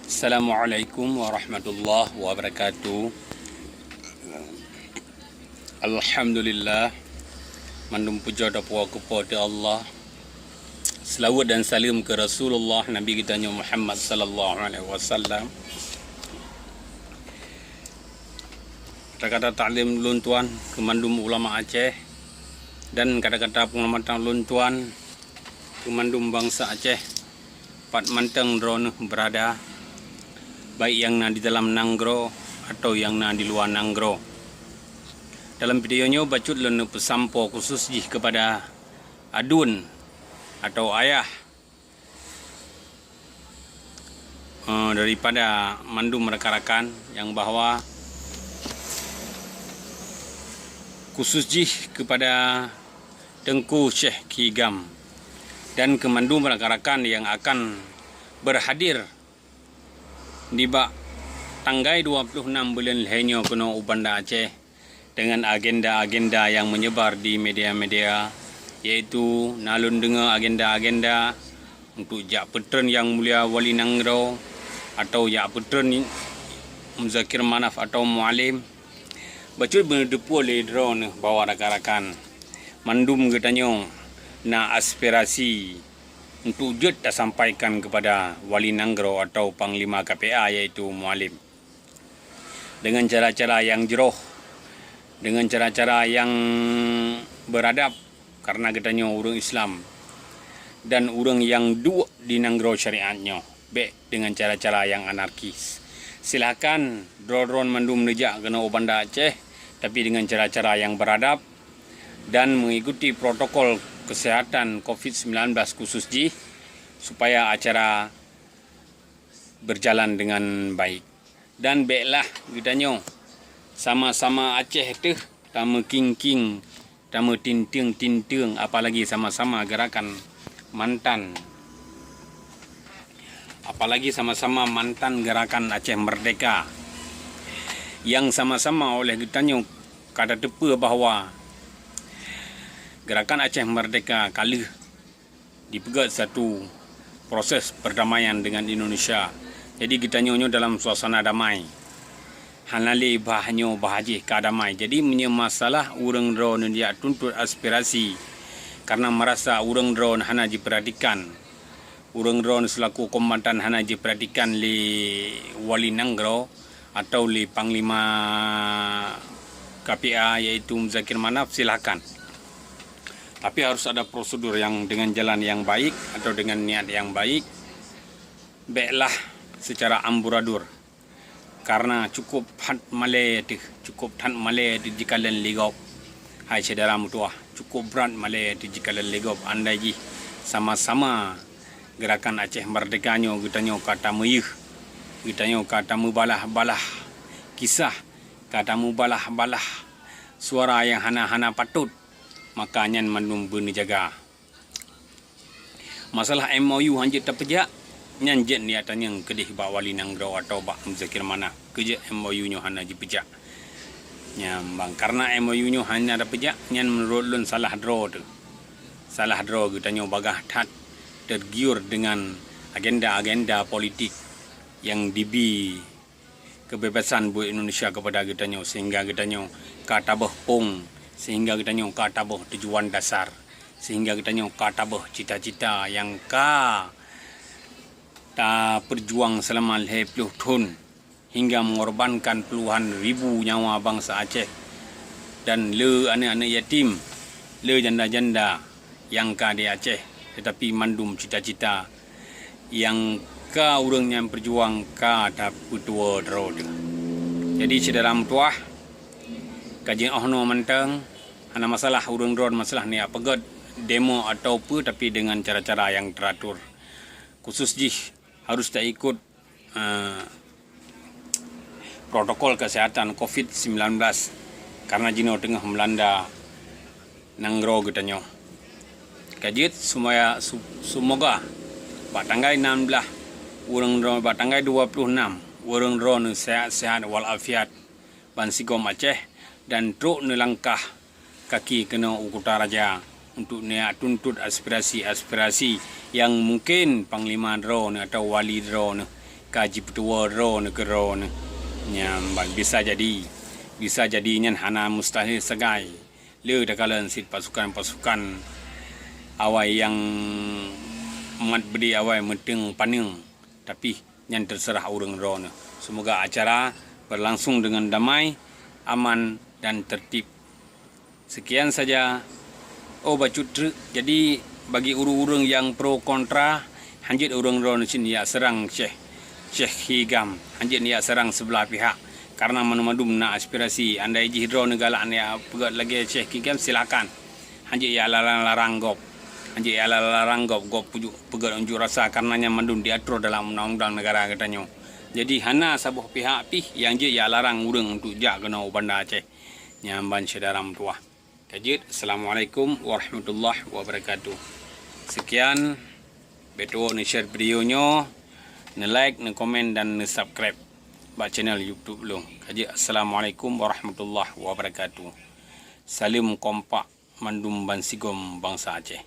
Assalamualaikum warahmatullahi wabarakatuh. Alhamdulillah, mandum puja dan puja kepada Allah. Selawat dan salam ke Rasulullah Nabi kita Muhammad sallallahu alaihi wasallam. Kata-kata taklim ulun tuan ke mandum ulama Aceh dan kata-kata pengamatan ulun tuan ke mandum bangsa Aceh. Pat manteng drone berada, baik yang di dalam Nanggro atau yang di luar Nanggro. Dalam videonya bacut lenu pesampo khusus kepada adun atau ayah daripada mandum rekan-rekan yang bahwa khusus kepada Tengku Syekh Kigam dan kemandum rekan-rekan yang akan berhadir di tanggal 26 bulan Henyo kuno Ubanda Aceh dengan agenda-agenda yang menyebar di media-media, yaitu nalun dengar agenda-agenda untuk Jak Petern Yang Mulia Wali Nanggro atau Jak Petern Muzakir Manaf atau Mualim. Bacut berdepu oleh drone bawa rakan-rakan mandum katanya na aspirasi untuk jet tak sampaikan kepada Wali Nanggro atau Panglima KPA yaitu Mualim dengan cara-cara yang jeroh, dengan cara-cara yang beradab, karena katanya orang Islam dan orang yang dua di Nanggro syariatnya baik dengan cara-cara yang anarkis. Silakan drone mandum nejak kena Ubanda Aceh tapi dengan cara-cara yang beradab dan mengikuti protokol kesehatan COVID-19 khusus supaya acara berjalan dengan baik. Dan baiklah katanya sama-sama Aceh tu, tama king-king, tama tinting-tinting, apalagi sama-sama gerakan mantan. Apalagi sama-sama mantan gerakan Aceh Merdeka. Yang sama-sama oleh katanya kata tepa bahawa gerakan Aceh Merdeka kala dipegat satu proses perdamaian dengan Indonesia. Jadi kita nyonya dalam suasana damai. Hanali bahanyo bahaji kadamai. Jadi punya masalah urang drone dia tuntut aspirasi karena merasa urang drone hana diperhatikan. Urang drone selaku komandan hana diperhatikan li Wali Nanggro atau li Panglima KPA yaitu Muzakir Manaf, silakan. Tapi harus ada prosedur yang dengan jalan yang baik atau dengan niat yang baik. Baiklah secara amburadul. Karena cukup hat malay di jikalan ligop. Hai saudara mutuah, cukup berat malay di jikalan ligop. Anda ji sama-sama gerakan Aceh Merdekanya gitanyo kata meyuh. Gitanyo kata mubalah-balah kisah, kata mubalah-balah suara yang hana-hana patut. Makanya mandum berniaga. Masalah MOU hanjit terpejak, nyanjet niatanya kedih Pak Wali Nanggro atau Pak Muzakir Manaf. Kerja MOU-nya hanya dipejak. Nyambang karena MOU-nya hanya dipejak, nyan menurut lun salah draw tu. Salah draw katanya bagah tat tergiur dengan agenda-agenda politik yang dibi kebebasan buat Indonesia kepada katanya sehingga katanya katabah pong, sehingga katanya katabah tujuan dasar, sehingga katanya katabah cita-cita yang ta berjuang selama 50 tahun hingga mengorbankan puluhan ribu nyawa bangsa Aceh dan le anak-anak yatim, le janda-janda yang di Aceh, tetapi mandum cita-cita yang orang yang berjuang tak betul drone. Jadi saudara mutuah kajian ohno manteng hana masalah urang drone masalah ni apa demo atau apa tapi dengan cara-cara yang teratur. Khusus harus tak ikut protokol kesehatan COVID-19 karena jino tengah melanda Nanggro katanya. Kajit semoga pada tanggal 16 urang drone pada tanggal 26 urang drone sehat-sehat walafiat bansigom Aceh dan truk nelangkah kaki kena Ukuta Raja untuk tuntut aspirasi-aspirasi yang mungkin Panglima drone atau Wali drone kaji petua ro negara ni nyamban bisa jadinya hana mustahil segai le dakalan sit pasukan awai yang mat bedi awai menting paning tapi yang terserah orang ro ni. Semoga acara berlangsung dengan damai, aman dan tertib. Sekian saja. Oh bacut. Jadi bagi urang-urang yang pro kontra, hanjit urang ro ni ya serang Syekh Higam, hanjit ni ya serang sebelah pihak. Karena manu-manu na aspirasi anda iji hidro negala anda pegat lagi Syekh Higam silakan. Hanjit ya larang gop. Hanjit ya larang gop pujuk pegat unjuk rasa karenanya mandun diatur dalam undang-undang negara katanya. Jadi hana sabuh pihak yang je ya larang urang untuk jak kena Banda Aceh. Nyamban sedaram tua. Kajit, Assalamualaikum warahmatullahi wabarakatuh. Sekian, betul ni share videonya, ni like, ni komen dan ni subscribe buat channel YouTube lo. Kajit, Assalamualaikum warahmatullahi wabarakatuh. Salim kompak mandum bansigom bangsa Aceh.